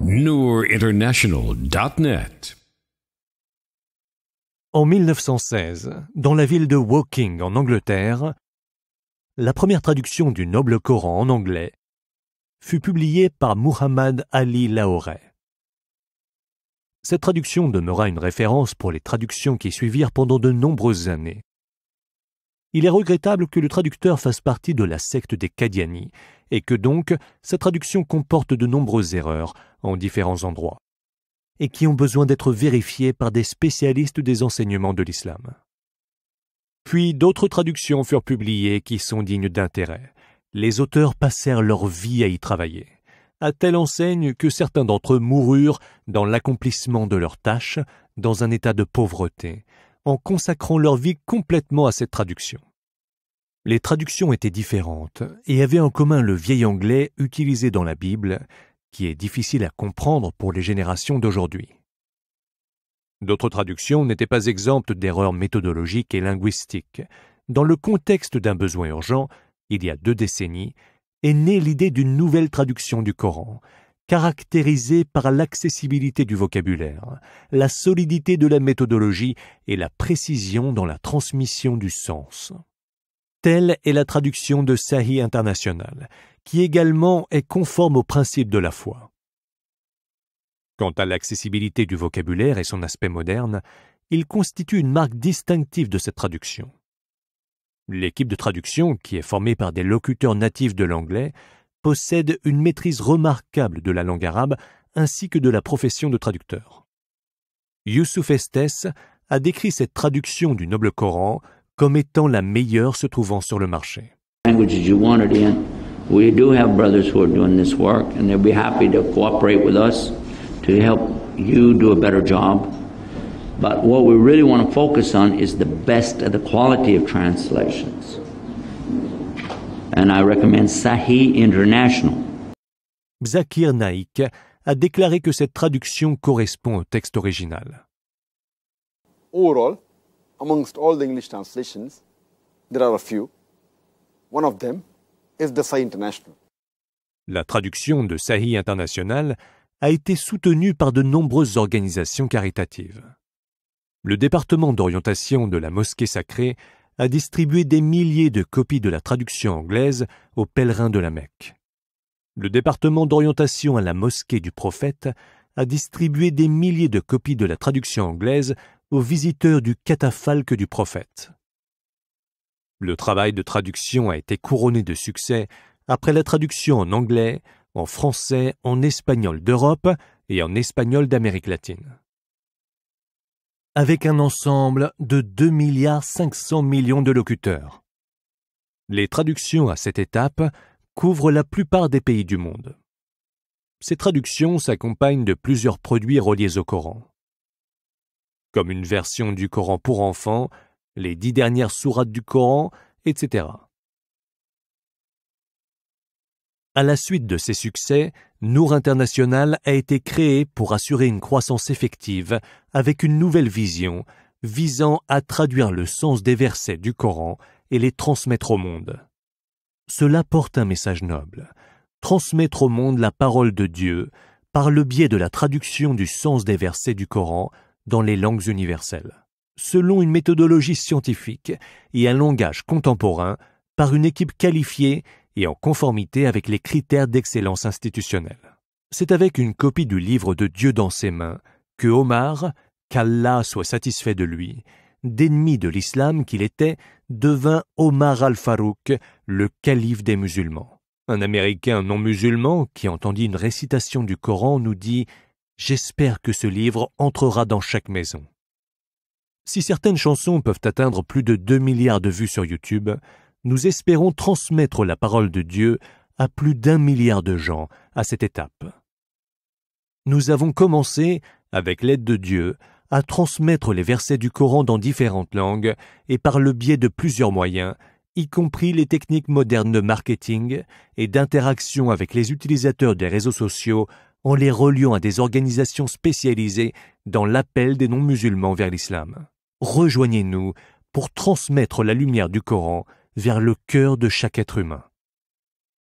NoorInternational.net. En 1916, dans la ville de Woking en Angleterre, la première traduction du Noble Coran en anglais fut publiée par Muhammad Ali Lahore. Cette traduction demeura une référence pour les traductions qui suivirent pendant de nombreuses années. Il est regrettable que le traducteur fasse partie de la secte des Qadiani et que donc sa traduction comporte de nombreuses erreurs en différents endroits et qui ont besoin d'être vérifiées par des spécialistes des enseignements de l'islam. Puis d'autres traductions furent publiées qui sont dignes d'intérêt. Les auteurs passèrent leur vie à y travailler, à telle enseigne que certains d'entre eux moururent dans l'accomplissement de leurs tâches, dans un état de pauvreté, en consacrant leur vie complètement à cette traduction. Les traductions étaient différentes et avaient en commun le vieil anglais utilisé dans la Bible, qui est difficile à comprendre pour les générations d'aujourd'hui. D'autres traductions n'étaient pas exemptes d'erreurs méthodologiques et linguistiques. Dans le contexte d'un besoin urgent, il y a 2 décennies, est née l'idée d'une nouvelle traduction du Coran, caractérisée par l'accessibilité du vocabulaire, la solidité de la méthodologie et la précision dans la transmission du sens. Telle est la traduction de Sahih International, qui également est conforme aux principes de la foi. Quant à l'accessibilité du vocabulaire et son aspect moderne, il constitue une marque distinctive de cette traduction. L'équipe de traduction, qui est formée par des locuteurs natifs de l'anglais, possède une maîtrise remarquable de la langue arabe ainsi que de la profession de traducteur. Youssouf Estes a décrit cette traduction du Noble Coran comme étant la meilleure se trouvant sur le marché. We do have brothers who are doing this work, and they'll be happy to cooperate with us to help you do a better job. But what we really want to focus on is the best of the quality of translations. And I recommend Sahih International. Zakir Naik a déclaré que cette traduction correspond au texte original. Overall, amongst all the English translations, there are a few. One of them is the Sahih International. La traduction de Sahih International a été soutenue par de nombreuses organisations caritatives. Le département d'orientation de la mosquée sacrée a distribué des milliers de copies de la traduction anglaise aux pèlerins de la Mecque. Le département d'orientation à la mosquée du prophète a distribué des milliers de copies de la traduction anglaise aux visiteurs du catafalque du prophète. Le travail de traduction a été couronné de succès après la traduction en anglais, en français, en espagnol d'Europe et en espagnol d'Amérique latine. Avec un ensemble de 2,5 milliards de locuteurs. Les traductions à cette étape couvrent la plupart des pays du monde. Ces traductions s'accompagnent de plusieurs produits reliés au Coran, comme une version du Coran pour enfants, les 10 dernières sourates du Coran, etc. À la suite de ces succès, Noor International a été créé pour assurer une croissance effective avec une nouvelle vision visant à traduire le sens des versets du Coran et les transmettre au monde. Cela porte un message noble, transmettre au monde la parole de Dieu par le biais de la traduction du sens des versets du Coran dans les langues universelles, selon une méthodologie scientifique et un langage contemporain par une équipe qualifiée et en conformité avec les critères d'excellence institutionnelle. C'est avec une copie du livre de Dieu dans ses mains que Omar, qu'Allah soit satisfait de lui, d'ennemi de l'islam qu'il était, devint Omar al-Farouk, le calife des musulmans. Un Américain non musulman qui entendit une récitation du Coran nous dit « J'espère que ce livre entrera dans chaque maison ». Si certaines chansons peuvent atteindre plus de 2 milliards de vues sur YouTube, nous espérons transmettre la parole de Dieu à plus d'1 milliard de gens à cette étape. Nous avons commencé, avec l'aide de Dieu, à transmettre les versets du Coran dans différentes langues et par le biais de plusieurs moyens, y compris les techniques modernes de marketing et d'interaction avec les utilisateurs des réseaux sociaux en les reliant à des organisations spécialisées dans l'appel des non-musulmans vers l'islam. Rejoignez-nous pour transmettre la lumière du Coran vers le cœur de chaque être humain.